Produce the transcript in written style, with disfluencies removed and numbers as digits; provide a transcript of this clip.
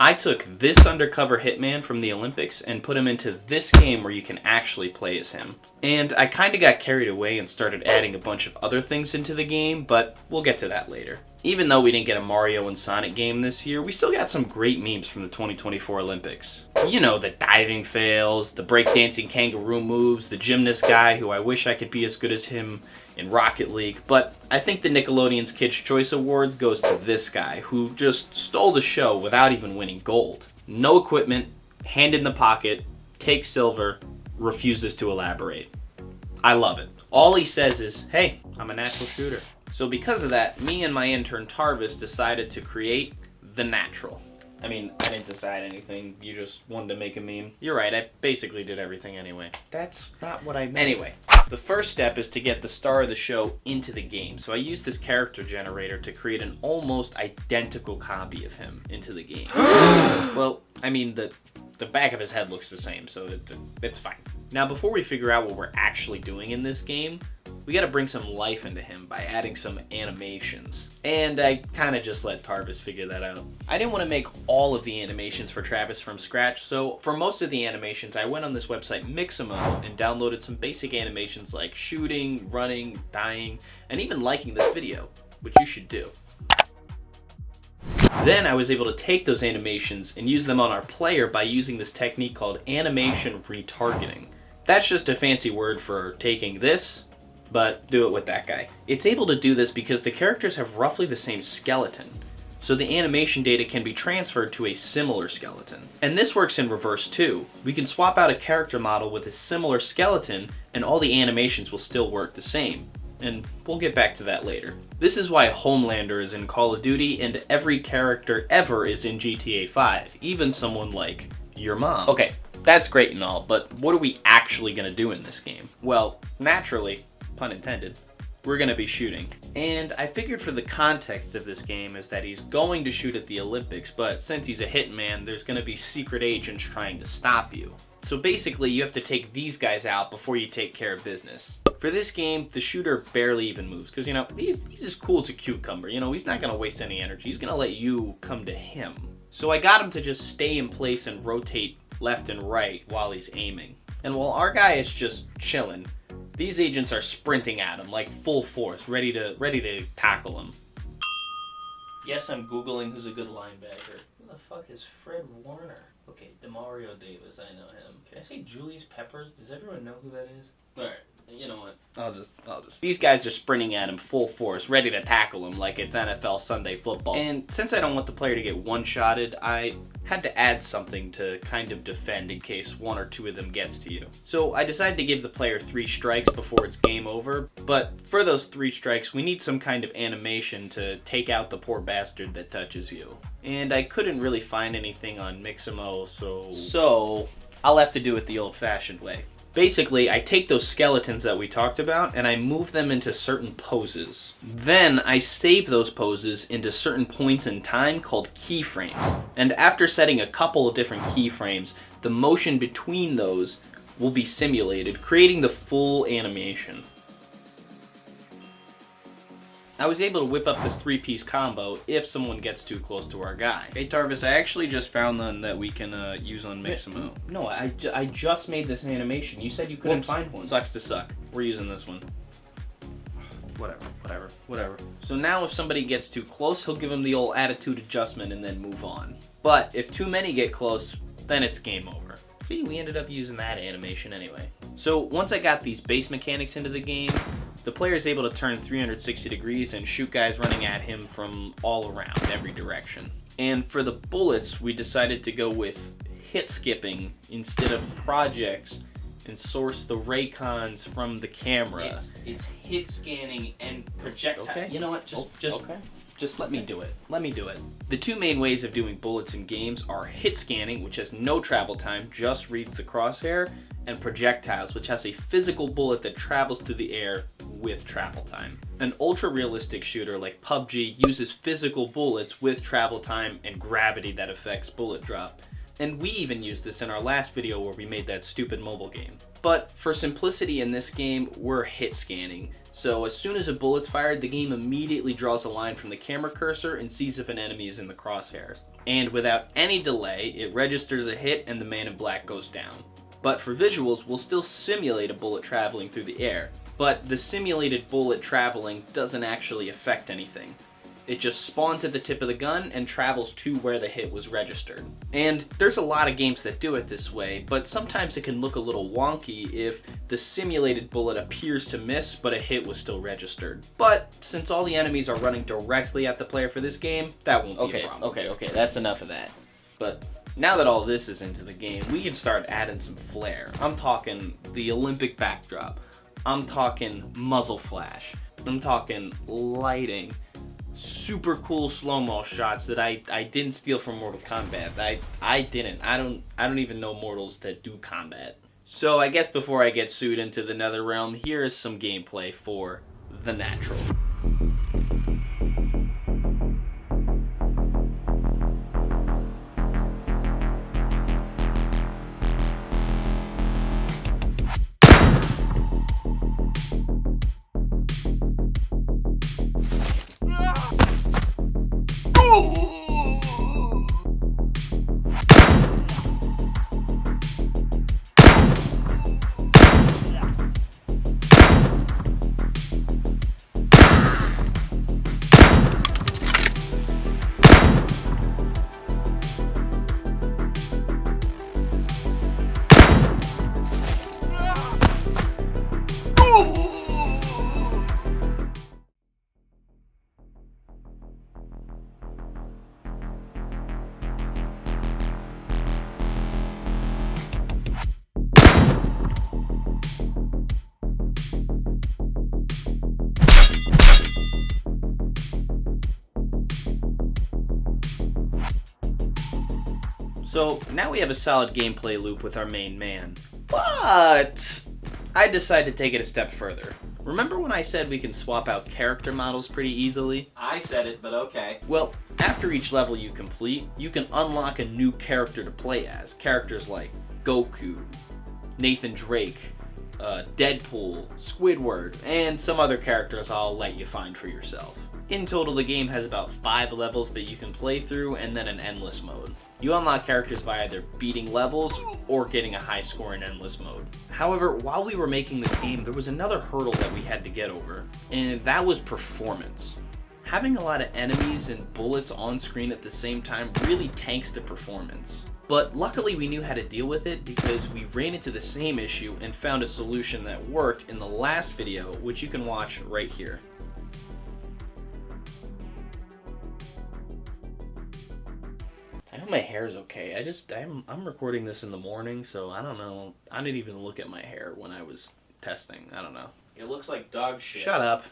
I took this undercover hitman from the Olympics and put him into this game where you can actually play as him. And I kinda got carried away and started adding a bunch of other things into the game, but we'll get to that later. Even though we didn't get a Mario and Sonic game this year, we still got some great memes from the 2024 Olympics. You know, the diving fails, the breakdancing kangaroo moves, the gymnast guy who I wish I could be as good as him in Rocket League, but I think the Nickelodeon's Kids' Choice Awards goes to this guy who just stole the show without even winning gold. No equipment, hand in the pocket, takes silver, refuses to elaborate. I love it. All he says is, hey, I'm a natural shooter. So because of that, me and my intern Tarvis decided to create The Natural. I mean, I didn't decide anything. You just wanted to make a meme. You're right, I basically did everything anyway. That's not what I meant. Anyway, the first step is to get the star of the show into the game. So I used this character generator to create an almost identical copy of him into the game. Well, I mean, the back of his head looks the same, so it's fine. Now, before we figure out what we're actually doing in this game, we gotta bring some life into him by adding some animations. And I kinda just let Tarvis figure that out. I didn't want to make all of the animations for Travis from scratch, so for most of the animations, I went on this website Mixamo and downloaded some basic animations like shooting, running, dying, and even liking this video, which you should do. Then I was able to take those animations and use them on our player by using this technique called animation retargeting. That's just a fancy word for taking this, but do it with that guy. It's able to do this because the characters have roughly the same skeleton, so the animation data can be transferred to a similar skeleton. And this works in reverse too. We can swap out a character model with a similar skeleton and all the animations will still work the same. And we'll get back to that later. This is why Homelander is in Call of Duty and every character ever is in GTA 5, even someone like your mom. Okay, that's great and all, but what are we actually gonna do in this game? Well, naturally, pun intended, we're gonna be shooting. And I figured for the context of this game is that he's going to shoot at the Olympics, but since he's a hitman, there's gonna be secret agents trying to stop you. So basically, you have to take these guys out before you take care of business. For this game, the shooter barely even moves, because, you know, he's as cool as a cucumber. You know, he's not gonna waste any energy. He's gonna let you come to him. So I got him to just stay in place and rotate left and right while he's aiming. And while our guy is just chilling, these agents are sprinting at him like full force, ready to tackle him. Yes, I'm Googling who's a good linebacker. Who the fuck is Fred Warner? Okay, DeMario Davis, I know him. Can I say Julius Peppers? Does everyone know who that is? Alright, you know what? I'll just. These guys are sprinting at him full force, ready to tackle him like it's NFL Sunday football. And since I don't want the player to get one-shotted, I had to add something to kind of defend in case one or two of them gets to you. So I decided to give the player 3 strikes before it's game over, but for those 3 strikes, we need some kind of animation to take out the poor bastard that touches you. And I couldn't really find anything on Mixamo, so I'll have to do it the old-fashioned way. Basically, I take those skeletons that we talked about and I move them into certain poses. Then I save those poses into certain points in time called keyframes. And after setting a couple of different keyframes, the motion between those will be simulated, creating the full animation. I was able to whip up this 3-piece combo if someone gets too close to our guy. Hey Tarvis, I actually just found one that we can use on Mixamo. No, I just made this animation. You said you couldn't find one. Sucks to suck. We're using this one. Whatever. So now if somebody gets too close, he'll give him the old attitude adjustment and then move on. But if too many get close, then it's game over. See, we ended up using that animation anyway. So once I got these base mechanics into the game, the player is able to turn 360 degrees and shoot guys running at him from all around, every direction. And for the bullets, we decided to go with hit skipping instead of projects and source the Raycons from the camera. It's hit scanning and projectile. Okay. You know what? Just let me do it. The 2 main ways of doing bullets in games are hit scanning, which has no travel time, just reads the crosshair, and projectiles, which has a physical bullet that travels through the air with travel time. An ultra-realistic shooter like PUBG uses physical bullets with travel time and gravity that affects bullet drop. And we even used this in our last video where we made that stupid mobile game. But for simplicity in this game, we're hit scanning. So as soon as a bullet's fired, the game immediately draws a line from the camera cursor and sees if an enemy is in the crosshairs. And without any delay, it registers a hit and the man in black goes down. But for visuals, we'll still simulate a bullet traveling through the air. But the simulated bullet traveling doesn't actually affect anything. It just spawns at the tip of the gun and travels to where the hit was registered. And there's a lot of games that do it this way, but sometimes it can look a little wonky if the simulated bullet appears to miss, but a hit was still registered. But since all the enemies are running directly at the player for this game, that won't be a problem. Okay, that's enough of that. But now that all this is into the game, we can start adding some flair. I'm talking the Olympic backdrop. I'm talking muzzle flash. I'm talking lighting. Super cool slow-mo shots that I didn't steal from Mortal Kombat. I didn't. I don't even know mortals that do combat. So I guess before I get sued into the nether realm, here is some gameplay for The Natural. So now we have a solid gameplay loop with our main man, but I decided to take it a step further. Remember when I said we can swap out character models pretty easily? I said it, but okay. Well, after each level you complete, you can unlock a new character to play as. Characters like Goku, Nathan Drake, Deadpool, Squidward, and some other characters I'll let you find for yourself. In total, the game has about 5 levels that you can play through and then an endless mode. You unlock characters by either beating levels or getting a high score in endless mode. However, while we were making this game, there was another hurdle that we had to get over, and that was performance. Having a lot of enemies and bullets on screen at the same time really tanks the performance. But luckily we knew how to deal with it because we ran into the same issue and found a solution that worked in the last video, which you can watch right here. I hope my hair is okay. I'm recording this in the morning, so I don't know. I didn't even look at my hair when I was testing. I don't know. It looks like dog shit. Shut up.